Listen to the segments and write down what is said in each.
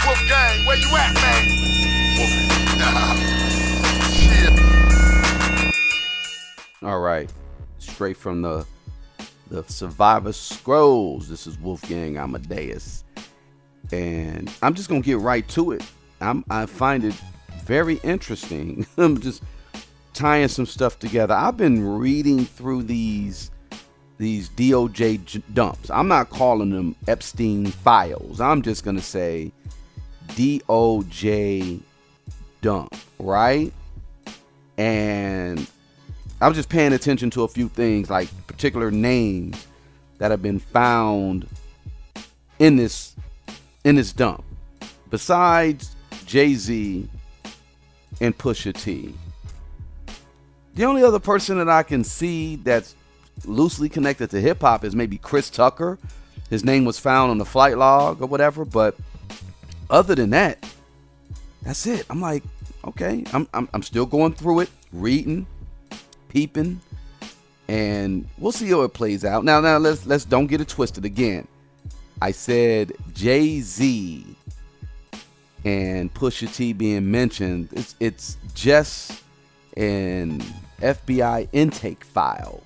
Wolfgang, where you at, man? All right, straight from the Survivor Scrolls. This is Wolfgang Amadeus, and I'm just gonna get right to it. I find it very interesting. I'm just tying some stuff together. I've been reading through these DOJ dumps. I'm not calling them Epstein files. I'm just gonna say DOJ dump, right? And I was just paying attention to a few things, like particular names that have been found in this dump. Besides Jay-Z and Pusha T, the only other person that I can see that's loosely connected to hip hop is maybe Chris Tucker. His name was found on the flight log or whatever, but other than that, that's it. I'm like, okay, I'm still going through it, reading, peeping, and we'll see how it plays out. Now let's don't get it twisted again. I said Jay-Z and Pusha T being mentioned. It's just an FBI intake file.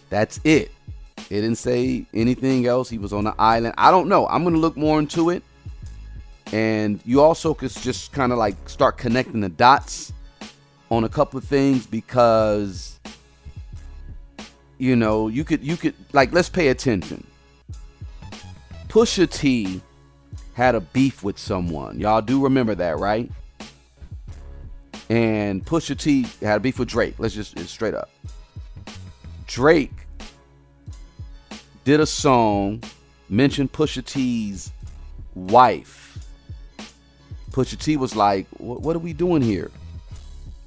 That's it. It didn't say anything else. He was on the island. I don't know. I'm gonna look more into it. And you also could just kind of like start connecting the dots on a couple of things, because you know, you could like, let's pay attention. Pusha T had a beef with someone. Y'all do remember that, right? And Pusha T had a beef with Drake. Let's just straight up. Drake did a song, mentioned Pusha T's wife. Pusha T was like, what are we doing here?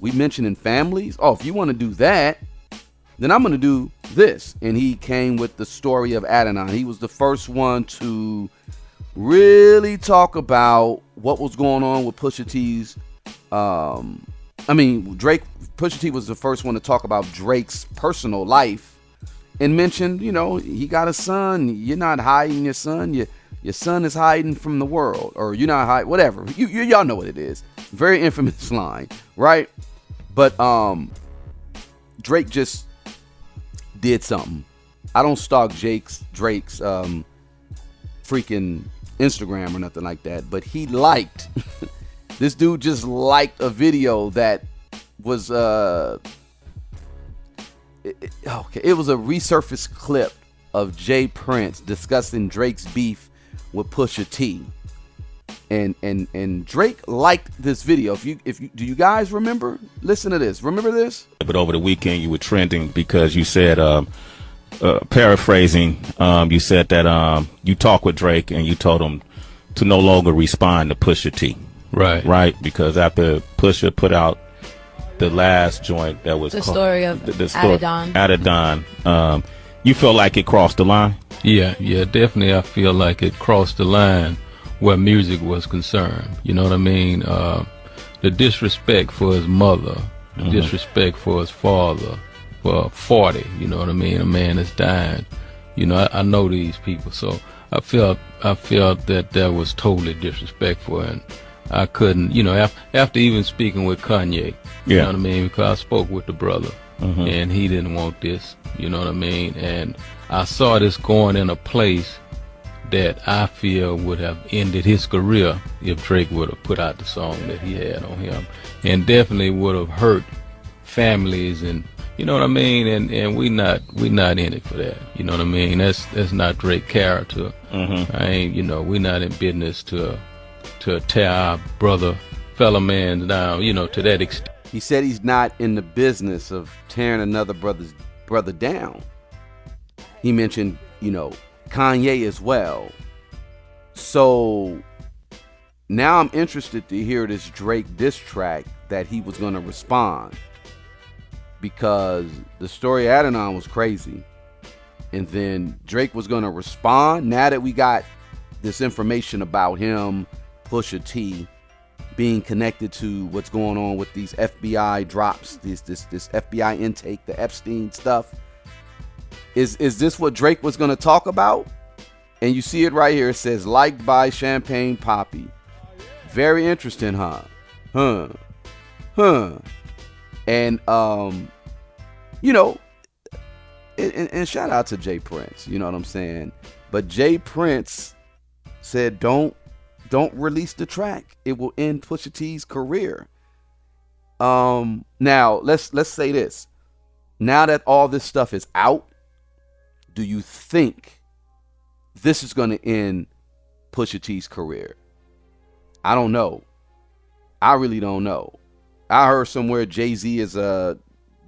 We mentioning families? Oh, if you want to do that, then I'm going to do this. And he came with the Story of Adidon. He was the first one to really talk about what was going on with Pusha T's. Pusha T was the first one to talk about Drake's personal life and mentioned, you know, he got a son. You're not hiding your son. Your son is hiding from the world, or you're not hiding, whatever. Y'all know what it is. Very infamous line, right? But Drake just did something. I don't stalk Drake's freaking Instagram or nothing like that, but he liked this dude just liked a video that was it was a resurfaced clip of Jay Prince discussing Drake's beef with Pusha T, and Drake liked this video. If you do you guys remember? Listen to this. Remember this? But over the weekend you were trending because you said, paraphrasing, you said that you talked with Drake and you told him to no longer respond to Pusha T. Right. Because after Pusha put out the last joint that was the Story of Adidon, you feel like it crossed the line? Yeah, definitely. I feel like it crossed the line where music was concerned. You know what I mean? The disrespect for his mother, the disrespect for his father, for 40. You know what I mean? A man is dying. You know, I know these people, so I felt that was totally disrespectful, and I couldn't. You know, after even speaking with Kanye, you know what I mean? Because I spoke with the brother, and he didn't want this. You know what I mean? And I saw this going in a place that I feel would have ended his career if Drake would have put out the song that he had on him, and definitely would have hurt families, and you know what I mean. And we not in it for that. You know what I mean? That's not Drake character. I ain't. You know, we not in business to tear our fellow man down. You know, to that extent. He said he's not in the business of tearing another brother down. He mentioned, you know, Kanye as well. So now I'm interested to hear this Drake diss track that he was going to respond, because the Story of Adidon was crazy, and then Drake was going to respond. Now that we got this information about him, Pusha T, being connected to what's going on with these FBI drops, this FBI intake, the Epstein stuff. Is this what Drake was going to talk about? And you see it right here. It says, liked by Champagne Poppy. Very interesting, huh? And you know, and shout out to Jay Prince, you know what I'm saying? But Jay Prince said don't release the track. It will end Pusha T's career. Now let's say this. Now that all this stuff is out, do you think this is going to end Pusha T's career? I don't know. I really don't know. I heard somewhere Jay-Z is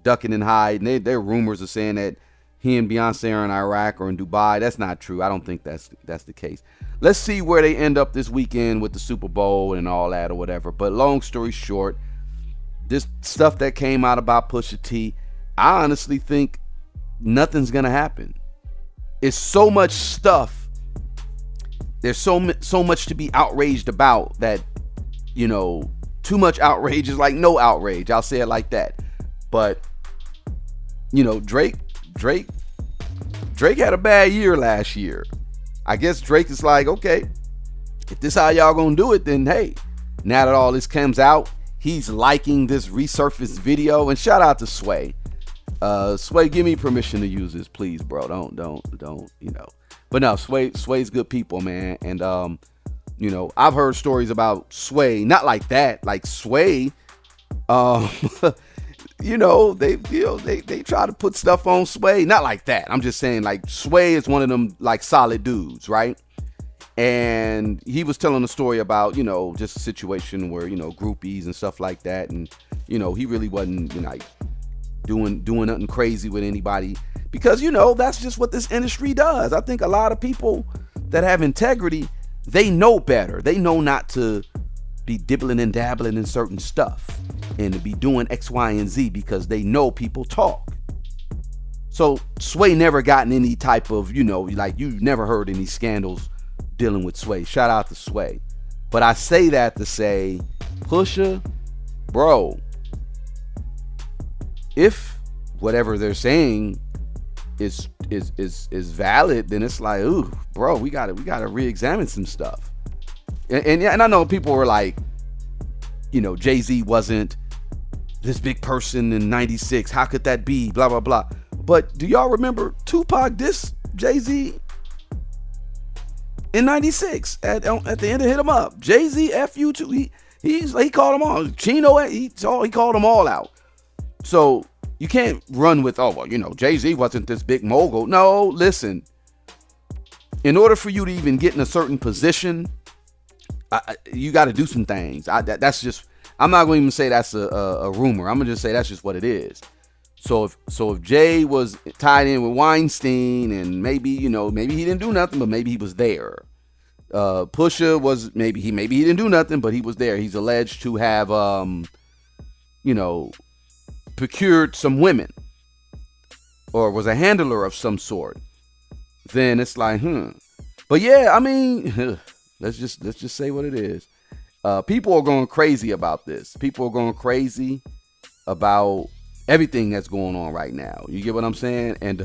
ducking and hiding. There rumors are saying that he and Beyonce are in Iraq or in Dubai. That's not true. I don't think that's the case. Let's see where they end up this weekend with the Super Bowl and all that or whatever. But long story short, this stuff that came out about Pusha T, I honestly think nothing's going to happen. It's so much stuff. There's so much to be outraged about that, you know, too much outrage is like no outrage. I'll say it like that. But, you know, Drake had a bad year last year. I guess Drake is like, okay, if this how y'all gonna do it, then hey, now that all this comes out, he's liking this resurfaced video. And shout out to Sway. Sway, give me permission to use this, please, bro. Don't, you know. But no, Sway's good people, man. And you know, I've heard stories about Sway, not like that, like Sway. You know, they try to put stuff on Sway, not like that. I'm just saying, like, Sway is one of them like solid dudes, right? And he was telling a story about, you know, just a situation where, you know, groupies and stuff like that, and you know, he really wasn't, you know, like doing nothing crazy with anybody, because, you know, that's just what this industry does. I think a lot of people that have integrity, they know better. They know not to be dibbling and dabbling in certain stuff and to be doing X, Y, and Z, because they know people talk. So Sway never gotten any type of, you know, like, you've never heard any scandals dealing with Sway. Shout out to Sway. But I say that to say, Pusha, bro, if whatever they're saying is valid, then it's like, ooh, bro, we gotta re-examine some stuff. And I know people were like, you know, Jay-Z wasn't this big person in '96. How could that be? Blah blah blah. But do y'all remember Tupac dissed Jay-Z in '96 at the end of Hit 'Em Up? Jay-Z F you too. He called them all. Chino, he called them all out. So you can't run with, oh, well, you know, Jay-Z wasn't this big mogul. No, listen. In order for you to even get in a certain position, you got to do some things. That's just, I'm not going to even say that's a rumor. I'm going to just say that's just what it is. So if Jay was tied in with Weinstein, and maybe, you know, maybe he didn't do nothing, but maybe he was there. Pusha was, maybe he didn't do nothing, but he was there. He's alleged to have, you know, procured some women, or was a handler of some sort. Then it's like, But yeah, I mean, let's just say what it is. People are going crazy about this. People are going crazy about everything that's going on right now. You get what I'm saying? And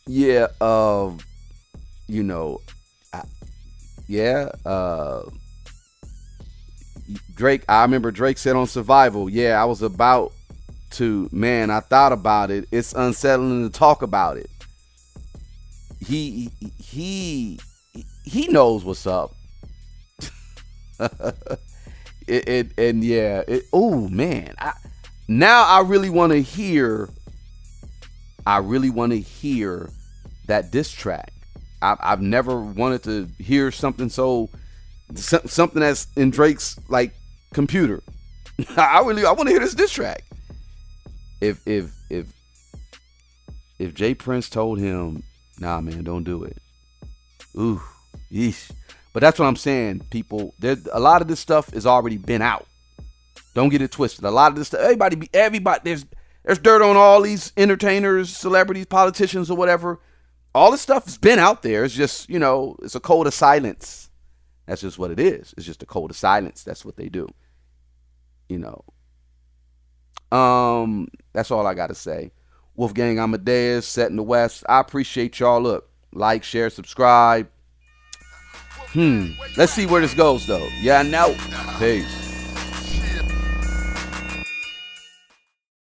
yeah, you know, Drake, I remember Drake said on Survival, I was about to, man, I thought about it. It's unsettling to talk about it. He knows what's up. Oh man, now I really want to hear that diss track. I've never wanted to hear something that's in Drake's like computer. I want to hear this diss track. If Jay Prince told him, nah man, don't do it. Ooh, yeesh. But that's what I'm saying, people. A lot of this stuff has already been out. Don't get it twisted. A lot of this stuff, everybody. There's dirt on all these entertainers, celebrities, politicians, or whatever. All this stuff has been out there. It's just, you know, it's a code of silence. That's just what it is. It's just a code of silence. That's what they do. You know. That's all I got to say. Wolfgang Amadeus, Set in the West. I appreciate y'all. Look, like, share, subscribe. Let's see where this goes, though. Yeah, I know. Peace.